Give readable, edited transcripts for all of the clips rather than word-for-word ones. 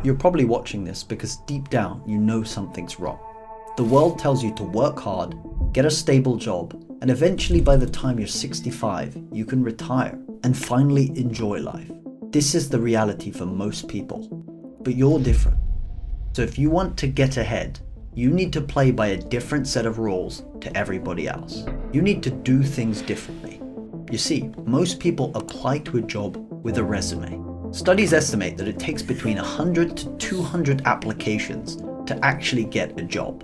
You're probably watching this because deep down you know something's wrong. The world tells you to work hard, get a stable job, and eventually by the time you're 65, you can retire and finally enjoy life. This is the reality for most people, but you're different. So if you want to get ahead, you need to play by a different set of rules to everybody else. You need to do things differently. You see, most people apply to a job with a resume. Studies estimate that it takes between 100 to 200 applications to actually get a job.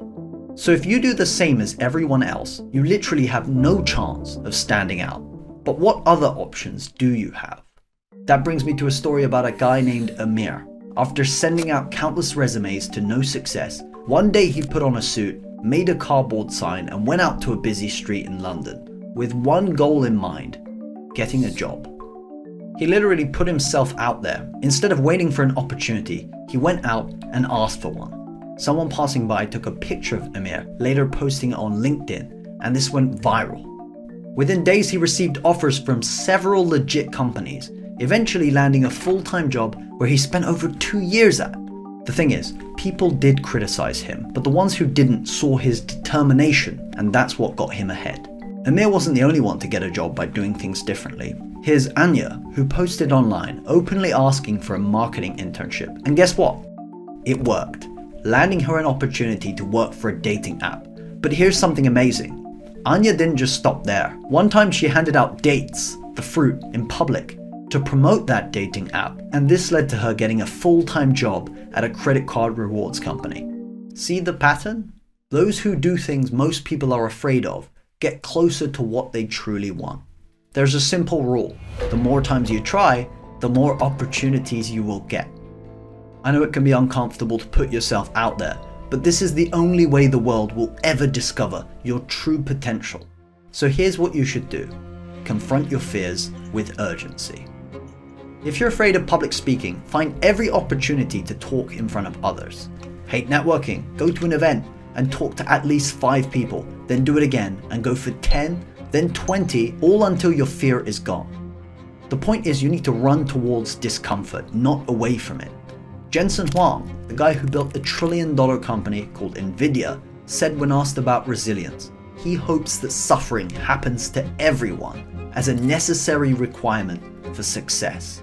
So if you do the same as everyone else, you literally have no chance of standing out. But what other options do you have? That brings me to a story about a guy named Amir. After sending out countless resumes to no success, one day he put on a suit, made a cardboard sign, and went out to a busy street in London with one goal in mind: getting a job. He literally put himself out there. Instead of waiting for an opportunity, he went out and asked for one. Someone passing by took a picture of Amir, later posting it on LinkedIn, and this went viral. Within days, he received offers from several legit companies, eventually landing a full-time job where he spent over 2 years at. The thing is, people did criticize him, but the ones who didn't saw his determination, and that's what got him ahead. Amir wasn't the only one to get a job by doing things differently. Here's Anya, who posted online openly asking for a marketing internship, and guess what? It worked, landing her an opportunity to work for a dating app. But here's something amazing. Anya didn't just stop there. One time she handed out dates, the fruit, in public to promote that dating app, and this led to her getting a full-time job at a credit card rewards company. See the pattern? Those who do things most people are afraid of get closer to what they truly want. There's a simple rule: the more times you try, the more opportunities you will get. I know it can be uncomfortable to put yourself out there, but this is the only way the world will ever discover your true potential. So here's what you should do: confront your fears with urgency. If you're afraid of public speaking, find every opportunity to talk in front of others. Hate networking? Go to an event and talk to at least 5 people, then do it again and go for 10, then 20, all until your fear is gone. The point is, you need to run towards discomfort, not away from it. Jensen Huang, the guy who built a $1 trillion company called Nvidia, said when asked about resilience, he hopes that suffering happens to everyone as a necessary requirement for success.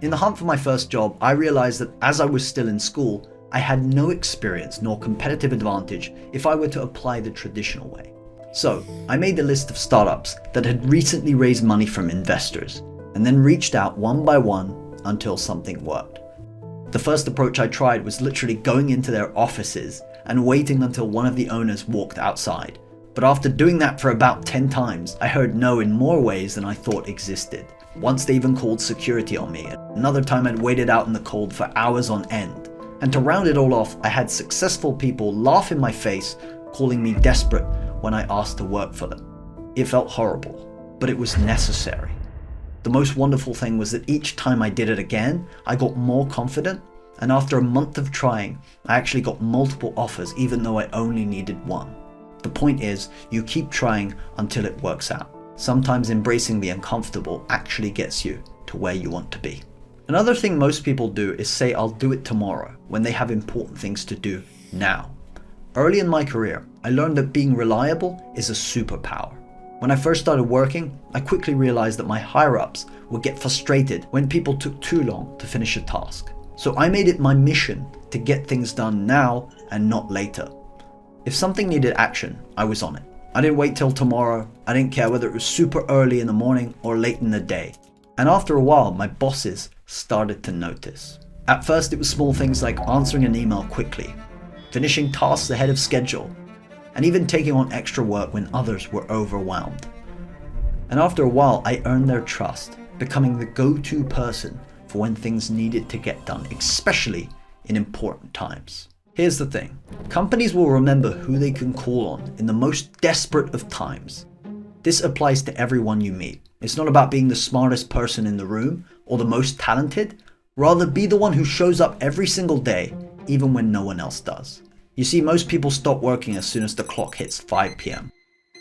In the hunt for my first job, I realized that as I was still in school, I had no experience nor competitive advantage if I were to apply the traditional way. So I made a list of startups that had recently raised money from investors, and then reached out one by one until something worked. The first approach I tried was literally going into their offices and waiting until one of the owners walked outside. But after doing that for about 10 times, I heard no in more ways than I thought existed. Once they even called security on me. Another time I'd waited out in the cold for hours on end. And to round it all off, I had successful people laugh in my face, calling me desperate when I asked to work for them. It felt horrible, but it was necessary. The most wonderful thing was that each time I did it again, I got more confident, and after a month of trying, I actually got multiple offers even though I only needed one. The point is, you keep trying until it works out. Sometimes embracing the uncomfortable actually gets you to where you want to be. Another thing most people do is say, "I'll do it tomorrow," when they have important things to do now. Early in my career, I learned that being reliable is a superpower. When I first started working, I quickly realized that my higher-ups would get frustrated when people took too long to finish a task. So I made it my mission to get things done now and not later. If something needed action, I was on it. I didn't wait till tomorrow. I didn't care whether it was super early in the morning or late in the day. And after a while, my bosses started to notice. At first, it was small things like answering an email quickly, finishing tasks ahead of schedule, and even taking on extra work when others were overwhelmed. And after a while, I earned their trust, becoming the go-to person for when things needed to get done, especially in important times. Here's the thing, companies will remember who they can call on in the most desperate of times. This applies to everyone you meet. It's not about being the smartest person in the room or the most talented, rather be the one who shows up every single day, even when no one else does. You see, most people stop working as soon as the clock hits 5 p.m.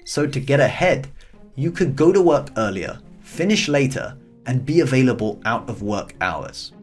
So to get ahead, you could go to work earlier, finish later, and be available out of work hours.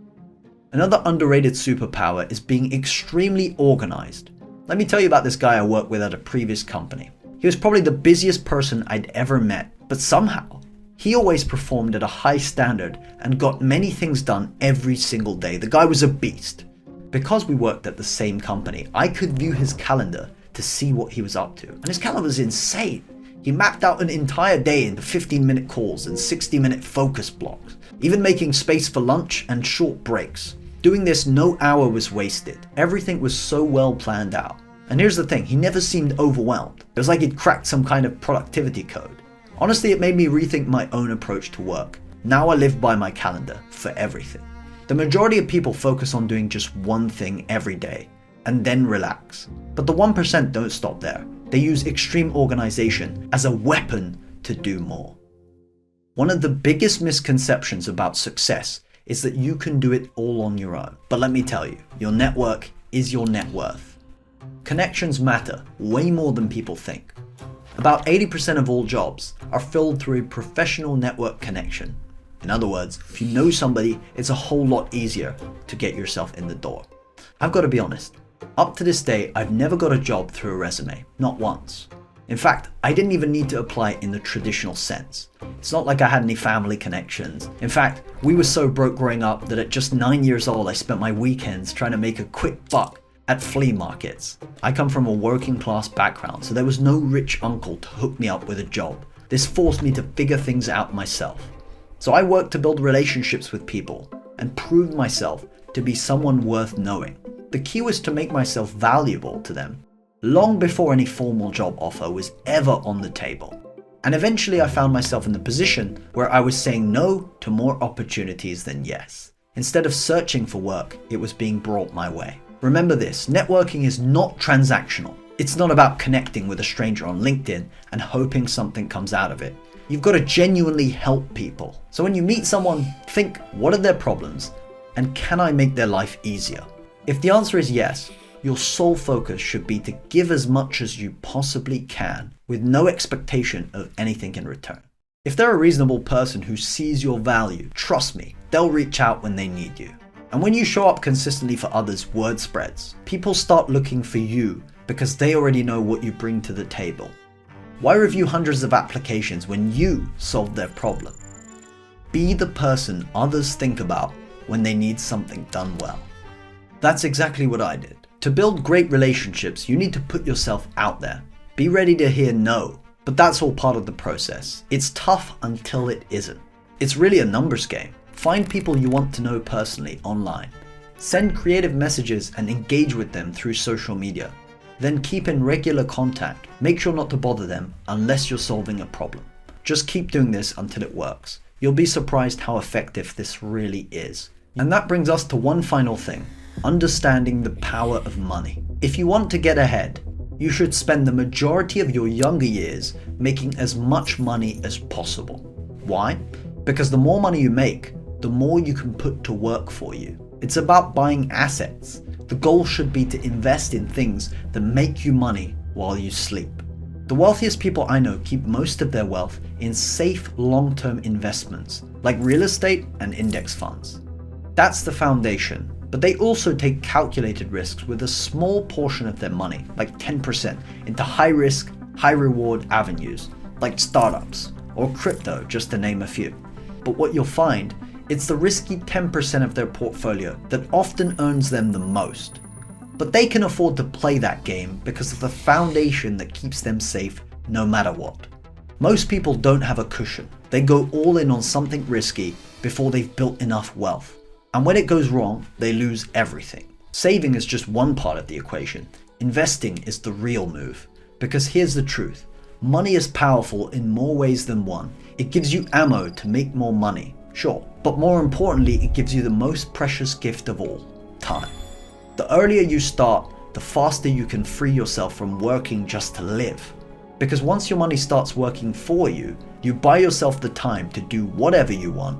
Another underrated superpower is being extremely organized. Let me tell you about this guy I worked with at a previous company. He was probably the busiest person I'd ever met, but somehow, he always performed at a high standard and got many things done every single day. The guy was a beast. Because we worked at the same company, I could view his calendar to see what he was up to. And his calendar was insane. He mapped out an entire day into 15-minute calls and 60-minute focus blocks, even making space for lunch and short breaks. Doing this, no hour was wasted. Everything was so well planned out. And here's the thing, he never seemed overwhelmed. It was like he'd cracked some kind of productivity code. Honestly, it made me rethink my own approach to work. Now I live by my calendar for everything. The majority of people focus on doing just one thing every day and then relax. But the 1% don't stop there. They use extreme organization as a weapon to do more. One of the biggest misconceptions about success is that you can do it all on your own. But let me tell you, your network is your net worth. Connections matter way more than people think. About 80% of all jobs are filled through a professional network connection. In other words, if you know somebody, it's a whole lot easier to get yourself in the door. I've got to be honest, up to this day, I've never got a job through a resume, not once. In fact, I didn't even need to apply in the traditional sense. It's not like I had any family connections. In fact, we were so broke growing up that at just 9 years old, I spent my weekends trying to make a quick buck at flea markets. I come from a working class background, so there was no rich uncle to hook me up with a job. This forced me to figure things out myself. So I worked to build relationships with people and prove myself to be someone worth knowing. The key was to make myself valuable to them, long before any formal job offer was ever on the table. And eventually I found myself in the position where I was saying no to more opportunities than yes. Instead of searching for work, it was being brought my way. Remember this, networking is not transactional. It's not about connecting with a stranger on LinkedIn and hoping something comes out of it. You've got to genuinely help people. So when you meet someone, think, what are their problems? And can I make their life easier? If the answer is yes, your sole focus should be to give as much as you possibly can with no expectation of anything in return. If they're a reasonable person who sees your value, trust me, they'll reach out when they need you. And when you show up consistently for others, word spreads. People start looking for you because they already know what you bring to the table. Why review hundreds of applications when you solve their problem? Be the person others think about when they need something done well. That's exactly what I did. To build great relationships, you need to put yourself out there. Be ready to hear no, but that's all part of the process. It's tough until it isn't. It's really a numbers game. Find people you want to know personally online. Send creative messages and engage with them through social media. Then keep in regular contact. Make sure not to bother them unless you're solving a problem. Just keep doing this until it works. You'll be surprised how effective this really is. And that brings us to one final thing, understanding the power of money. If you want to get ahead, you should spend the majority of your younger years making as much money as possible. Why? Because the more money you make, the more you can put to work for you. It's about buying assets. The goal should be to invest in things that make you money while you sleep. The wealthiest people I know keep most of their wealth in safe long-term investments like real estate and index funds. That's the foundation, but they also take calculated risks with a small portion of their money, like 10%, into high-risk, high-reward avenues like startups or crypto, just to name a few. But what you'll find, it's the risky 10% of their portfolio that often earns them the most. But they can afford to play that game because of the foundation that keeps them safe no matter what. Most people don't have a cushion. They go all in on something risky before they've built enough wealth. And when it goes wrong, they lose everything. Saving is just one part of the equation. Investing is the real move. Because here's the truth. Money is powerful in more ways than one. It gives you ammo to make more money, sure. But more importantly, it gives you the most precious gift of all, time. The earlier you start, the faster you can free yourself from working just to live. Because once your money starts working for you, you buy yourself the time to do whatever you want,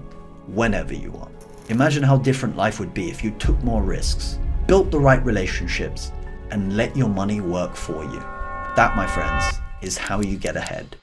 whenever you want. Imagine how different life would be if you took more risks, built the right relationships, and let your money work for you. That, my friends, is how you get ahead.